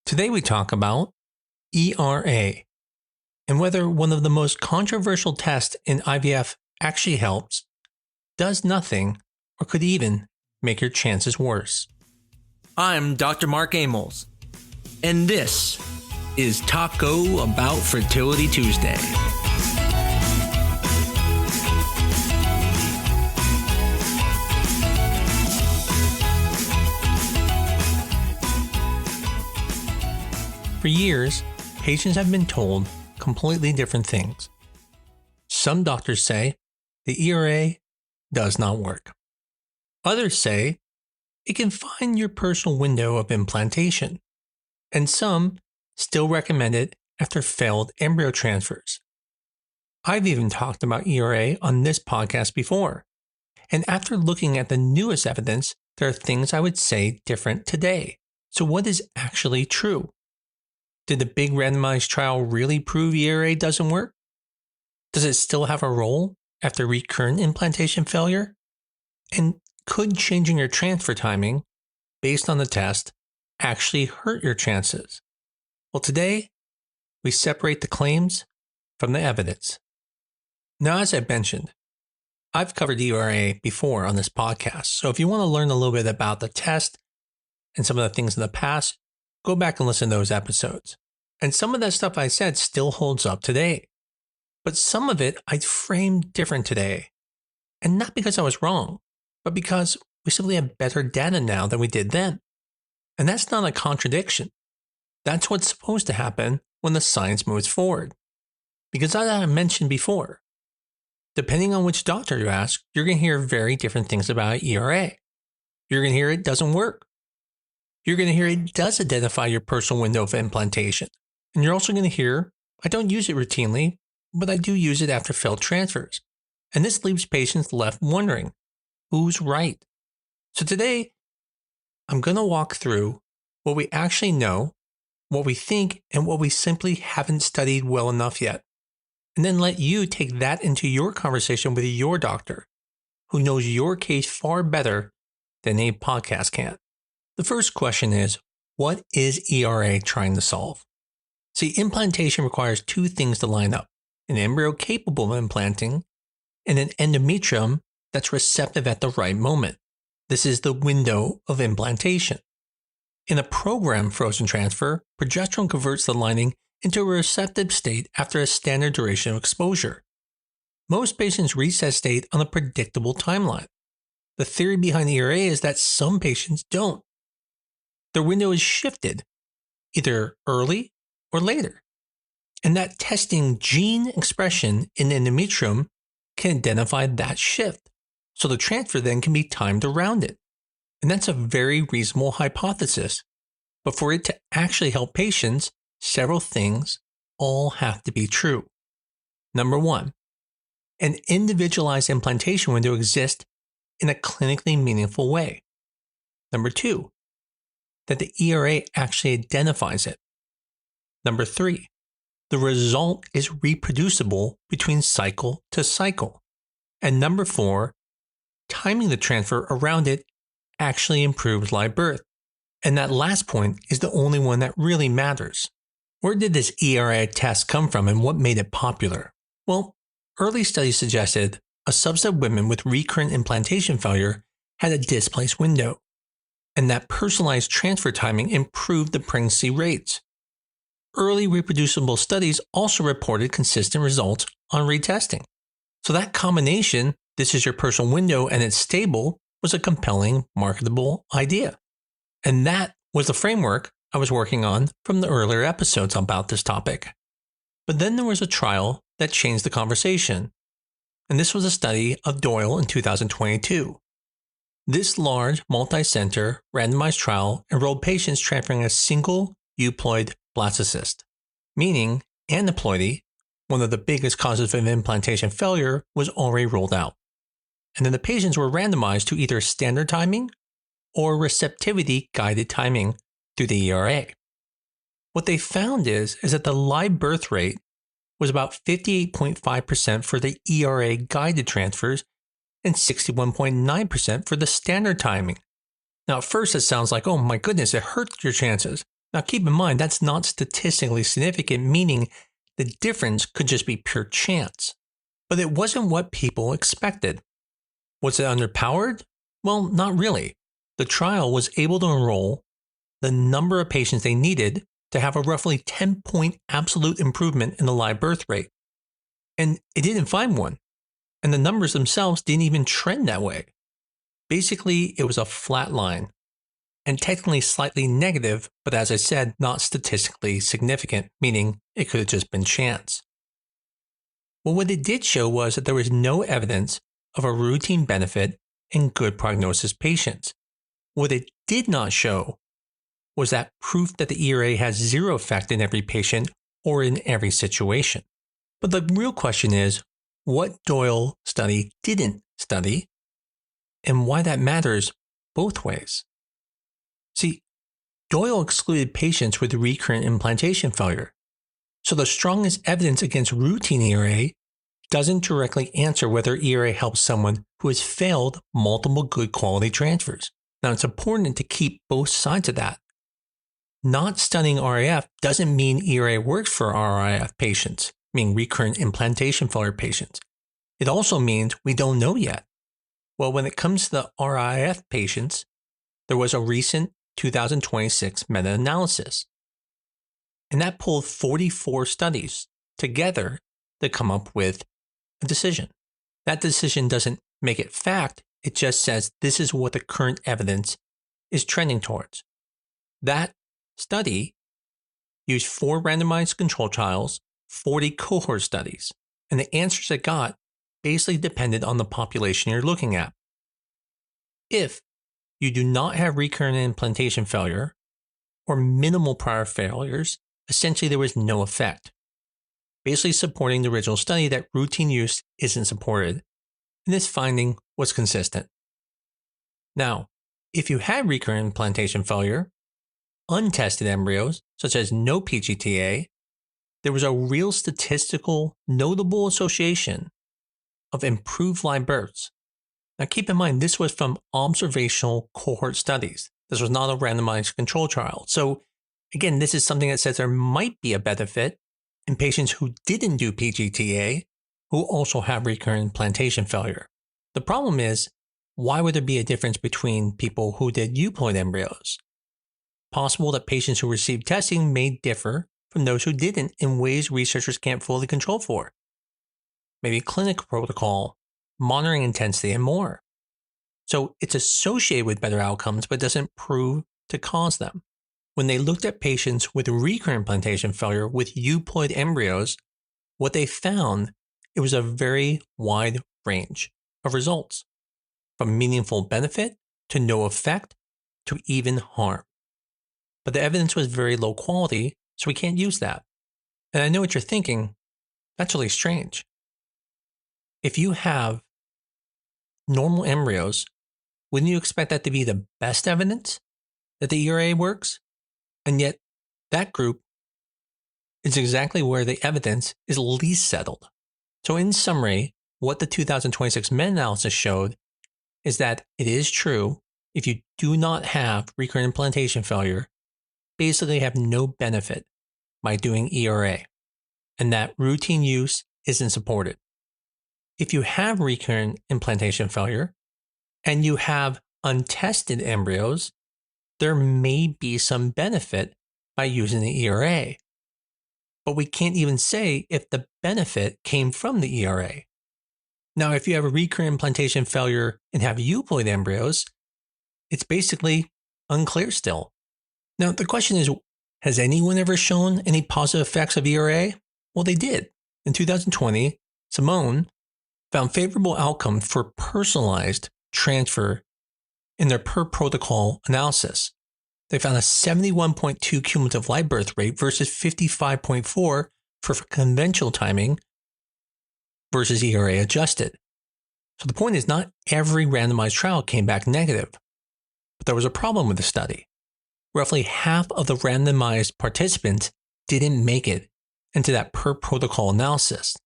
Today we talk about ERA and whether one of the most controversial tests in IVF actually helps, does nothing, or could even make your chances worse. I'm Dr. Mark Amols, and this is Taco About Fertility Tuesday. For years, patients have been told completely different things. Some doctors say the ERA does not work. Others say it can find your personal window of implantation. And some still recommend it after failed embryo transfers. I've even talked about ERA on this podcast before. And after looking at the newest evidence, there are things I would say different today. So what is actually true? Did the big randomized trial really prove ERA doesn't work? Does it still have a role after recurrent implantation failure? And could changing your transfer timing based on the test actually hurt your chances? Well, today we separate the claims from the evidence. Now, as I mentioned, I've covered ERA before on this podcast. So if you want to learn a little bit about the test and some of the things in the past, go back and listen to those episodes. And some of that stuff I said still holds up today. But some of it I framed different today. And not because I was wrong, but because we simply have better data now than we did then. And that's not a contradiction. That's what's supposed to happen when the science moves forward. Because as I mentioned before, depending on which doctor you ask, you're going to hear very different things about ERA. You're going to hear it doesn't work. You're going to hear it does identify your personal window of implantation. And you're also going to hear, I don't use it routinely, but I do use it after failed transfers. And this leaves patients left wondering, who's right? So today, I'm going to walk through what we actually know, what we think, and what we simply haven't studied well enough yet. And then let you take that into your conversation with your doctor, who knows your case far better than any podcast can. The first question is, what is ERA trying to solve? See, implantation requires two things to line up: an embryo capable of implanting and an endometrium that's receptive at the right moment. This is the window of implantation. In a programmed frozen transfer, progesterone converts the lining into a receptive state after a standard duration of exposure. Most patients reach that state on a predictable timeline. The theory behind ERA is that some patients don't. Their window is shifted, either early or later, and that testing gene expression in the endometrium can identify that shift, so the transfer then can be timed around it. And that's a very reasonable hypothesis, but for it to actually help patients, several things all have to be true. Number one, an individualized implantation window exists in a clinically meaningful way. Number two, that the ERA actually identifies it. Number three, the result is reproducible between cycle to cycle. And number four, timing the transfer around it actually improves live birth. And that last point is the only one that really matters. Where did this ERA test come from and what made it popular? Well, early studies suggested a subset of women with recurrent implantation failure had a displaced window, and that personalized transfer timing improved the pregnancy rates. Early reproducible studies also reported consistent results on retesting. So that combination, this is your personal window and it's stable, was a compelling, marketable idea. And that was the framework I was working on from the earlier episodes about this topic. But then there was a trial that changed the conversation. And this was a study of Doyle in 2022. This large, multi-center, randomized trial enrolled patients transferring a single euploid blastocyst, meaning aneuploidy, one of the biggest causes of implantation failure, was already ruled out. And then the patients were randomized to either standard timing or receptivity guided timing through the ERA. What they found is that the live birth rate was about 58.5% for the ERA guided transfers and 61.9% for the standard timing. Now, at first it sounds like, oh my goodness, it hurts your chances. Now keep in mind, that's not statistically significant, meaning the difference could just be pure chance. But it wasn't what people expected. Was it underpowered? Well, not really. The trial was able to enroll the number of patients they needed to have a roughly 10-point absolute improvement in the live birth rate. And it didn't find one. And the numbers themselves didn't even trend that way. Basically, it was a flat line. And technically slightly negative, but as I said, not statistically significant, meaning it could have just been chance. Well, what it did show was that there was no evidence of a routine benefit in good prognosis patients. What it did not show was that proof that the ERA has zero effect in every patient or in every situation. But the real question is, what Doyle study didn't study, and why that matters both ways. See, Doyle excluded patients with recurrent implantation failure. So the strongest evidence against routine ERA doesn't directly answer whether ERA helps someone who has failed multiple good quality transfers. Now it's important to keep both sides of that. Not studying RIF doesn't mean ERA works for RIF patients, meaning recurrent implantation failure patients. It also means we don't know yet. Well, when it comes to the RIF patients, there was a recent 2026 meta-analysis. And that pulled 44 studies together to come up with a decision. That decision doesn't make it fact, it just says this is what the current evidence is trending towards. That study used 4 randomized control trials, 40 cohort studies, and the answers it got basically depended on the population you're looking at. If you do not have recurrent implantation failure or minimal prior failures, essentially there was no effect, basically supporting the original study that routine use isn't supported, and this finding was consistent. Now, if you had recurrent implantation failure, untested embryos, such as no PGTA, there was a real statistical notable association of improved live births. Now keep in mind, this was from observational cohort studies. This was not a randomized control trial. So again, this is something that says there might be a benefit in patients who didn't do PGTA, who also have recurrent implantation failure. The problem is, why would there be a difference between people who did euploid embryos? Possible that patients who received testing may differ from those who didn't in ways researchers can't fully control for. Maybe clinical protocol, monitoring intensity, and more. So it's associated with better outcomes, but doesn't prove to cause them. When they looked at patients with recurrent implantation failure with euploid embryos, what they found, it was a very wide range of results, from meaningful benefit to no effect to even harm. But the evidence was very low quality, so we can't use that. And I know what you're thinking, that's really strange. If you have normal embryos, wouldn't you expect that to be the best evidence that the ERA works? And yet, that group is exactly where the evidence is least settled. So in summary, what the 2026 meta-analysis showed is that it is true if you do not have recurrent implantation failure, basically have no benefit by doing ERA, and that routine use isn't supported. If you have recurrent implantation failure and you have untested embryos, there may be some benefit by using the ERA. But we can't even say if the benefit came from the ERA. Now, if you have a recurrent implantation failure and have euploid embryos, it's basically unclear still. Now, the question is, has anyone ever shown any positive effects of ERA? Well, they did. In 2020, Simone found favorable outcome for personalized transfer in their per protocol analysis. They found a 71.2 cumulative live birth rate versus 55.4 for conventional timing versus ERA adjusted. So the point is, not every randomized trial came back negative, but there was a problem with the study. Roughly half of the randomized participants didn't make it into that per protocol analysis.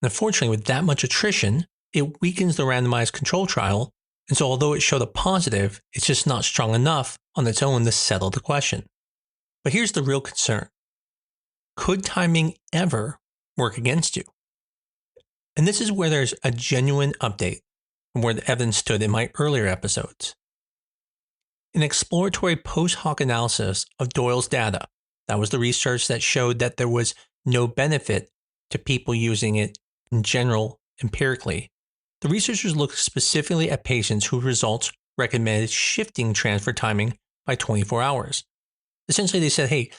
And unfortunately, with that much attrition, it weakens the randomized control trial, and so although it showed a positive, it's just not strong enough on its own to settle the question. But here's the real concern. Could timing ever work against you? And this is where there's a genuine update from where the evidence stood in my earlier episodes. An exploratory post-hoc analysis of Doyle's data, that was the research that showed that there was no benefit to people using it in general empirically. The researchers looked specifically at patients whose results recommended shifting transfer timing by 24 hours. Essentially, they said, hey,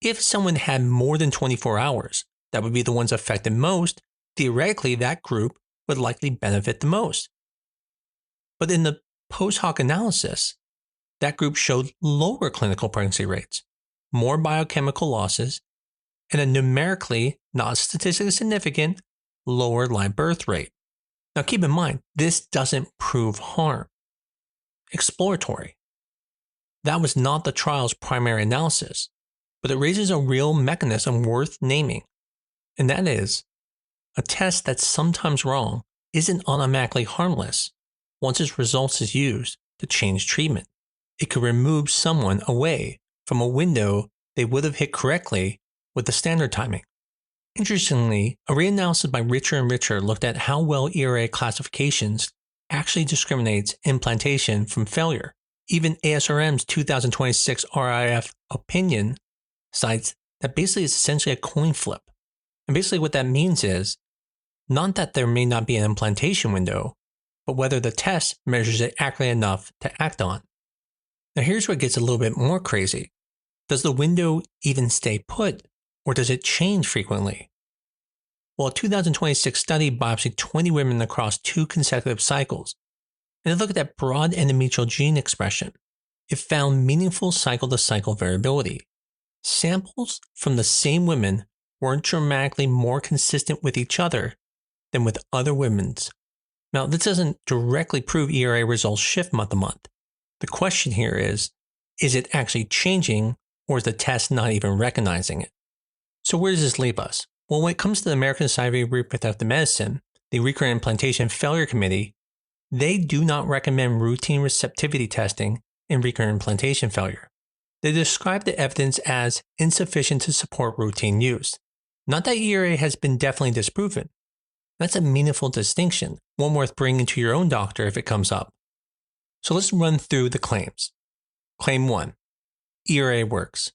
if someone had more than 24 hours, that would be the ones affected most, theoretically, that group would likely benefit the most. But in the post-hoc analysis, that group showed lower clinical pregnancy rates, more biochemical losses, and a numerically, not statistically significant, lower live birth rate. Now keep in mind, this doesn't prove harm. Exploratory. That was not the trial's primary analysis, but it raises a real mechanism worth naming, and that is, a test that's sometimes wrong isn't automatically harmless once its results is used to change treatment. It could remove someone away from a window they would have hit correctly with the standard timing. Interestingly, a reanalysis by Richer and Richer looked at how well ERA classifications actually discriminates implantation from failure. Even ASRM's 2026 RIF opinion cites that basically it's essentially a coin flip. And basically what that means is, not that there may not be an implantation window, but whether the test measures it accurately enough to act on. Now here's where it gets a little bit more crazy. Does the window even stay put, or does it change frequently? Well, a 2026 study biopsied 20 women across 2 consecutive cycles, and it looked at broad endometrial gene expression. It found meaningful cycle-to-cycle variability. Samples from the same women weren't dramatically more consistent with each other than with other women's. Now, this doesn't directly prove ERA results shift month to month. The question here is it actually changing, or is the test not even recognizing it? So where does this leave us? Well, when it comes to the American Society of Reproductive Medicine, the Recurrent Implantation Failure Committee, they do not recommend routine receptivity testing in recurrent implantation failure. They describe the evidence as insufficient to support routine use. Not that ERA has been definitely disproven. That's a meaningful distinction, one worth bringing to your own doctor if it comes up. So let's run through the claims. Claim 1. ERA works.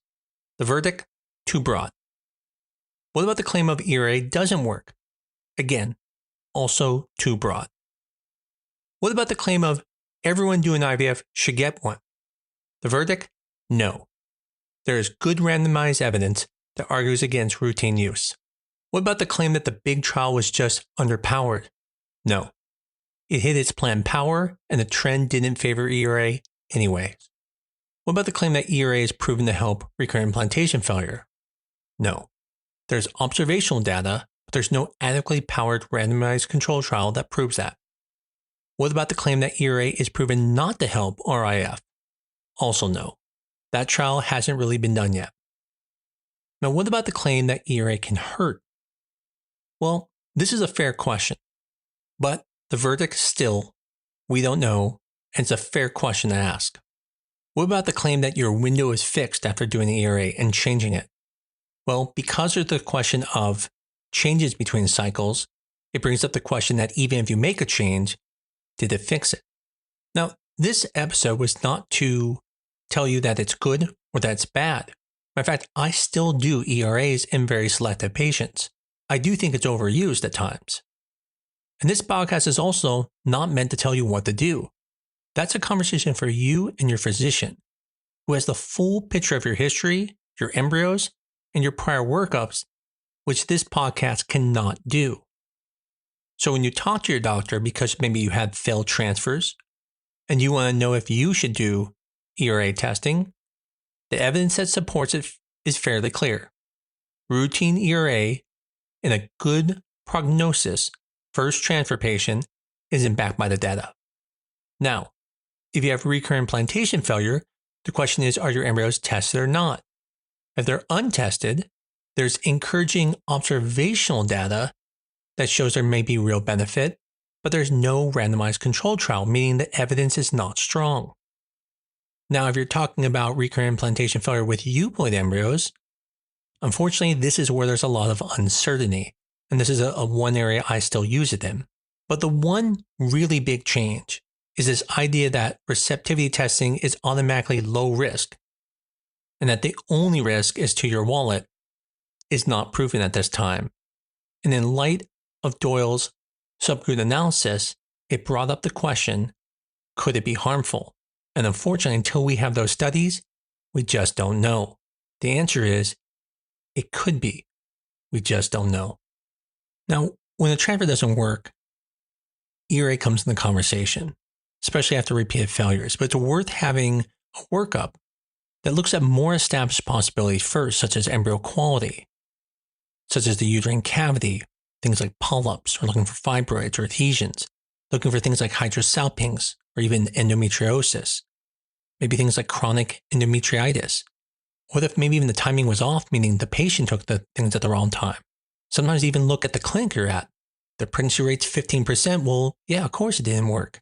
The verdict? Too broad. What about the claim of ERA doesn't work? Again, also too broad. What about the claim of everyone doing IVF should get one? The verdict? No. There is good randomized evidence that argues against routine use. What about the claim that the big trial was just underpowered? No. It hit its planned power and the trend didn't favor ERA anyway. What about the claim that ERA is proven to help recurrent implantation failure? No. There's observational data, but there's no adequately powered randomized control trial that proves that. What about the claim that ERA is proven not to help RIF? Also no. That trial hasn't really been done yet. Now, what about the claim that ERA can hurt? Well, this is a fair question, but the verdict still, we don't know, and it's a fair question to ask. What about the claim that your window is fixed after doing the ERA and changing it? Well, because there's the question of changes between cycles, it brings up the question that even if you make a change, did it fix it? Now, this episode was not to tell you that it's good or that it's bad. In fact, I still do ERAs in very selective patients. I do think it's overused at times. And this podcast is also not meant to tell you what to do. That's a conversation for you and your physician, who has the full picture of your history, your embryos, and your prior workups, which this podcast cannot do. So when you talk to your doctor because maybe you had failed transfers and you want to know if you should do ERA testing, the evidence that supports it is fairly clear. Routine ERA in a good prognosis first transfer patient isn't backed by the data. Now, if you have recurrent implantation failure, the question is, are your embryos tested or not? If they're untested, there's encouraging observational data that shows there may be real benefit, but there's no randomized control trial, meaning the evidence is not strong. Now, if you're talking about recurrent implantation failure with euploid embryos, unfortunately, this is where there's a lot of uncertainty. And this is a one area I still use it in. But the one really big change is this idea that receptivity testing is automatically low risk and that the only risk is to your wallet is not proven at this time. And in light of Doyle's subgroup analysis, it brought up the question, could it be harmful? And unfortunately, until we have those studies, we just don't know. The answer is, it could be. We just don't know. Now, when a transfer doesn't work, ERA comes in the conversation, especially after repeated failures. But it's worth having a workup that looks at more established possibilities first, such as embryo quality, such as the uterine cavity, things like polyps, or looking for fibroids or adhesions, looking for things like hydrosalpinx, or even endometriosis, maybe things like chronic endometriitis. What if maybe even the timing was off, meaning the patient took the things at the wrong time? Sometimes even look at the clinic you're at. The pregnancy rate's 15%. Well, yeah, of course it didn't work.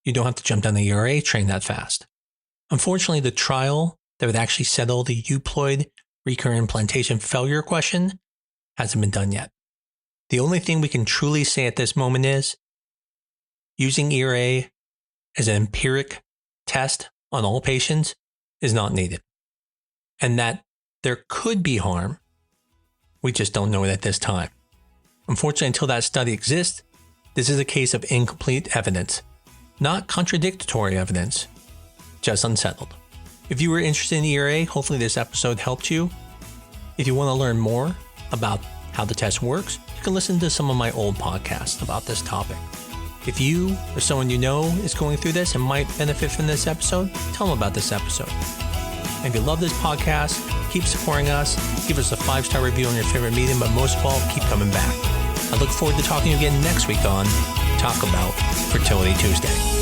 You don't have to jump down the ERA train that fast. Unfortunately, the trial that would actually settle the euploid recurrent implantation failure question hasn't been done yet. The only thing we can truly say at this moment is using ERA as an empiric test on all patients is not needed. And that there could be harm, we just don't know it at this time. Unfortunately, until that study exists, this is a case of incomplete evidence, not contradictory evidence, just unsettled. If you were interested in ERA, hopefully this episode helped you. If you want to learn more about how the test works, you can listen to some of my old podcasts about this topic. If you or someone you know is going through this and might benefit from this episode, tell them about this episode. And if you love this podcast, keep supporting us, give us a 5-star review on your favorite medium, but most of all, keep coming back. I look forward to talking to you again next week on Talk About Fertility Tuesday.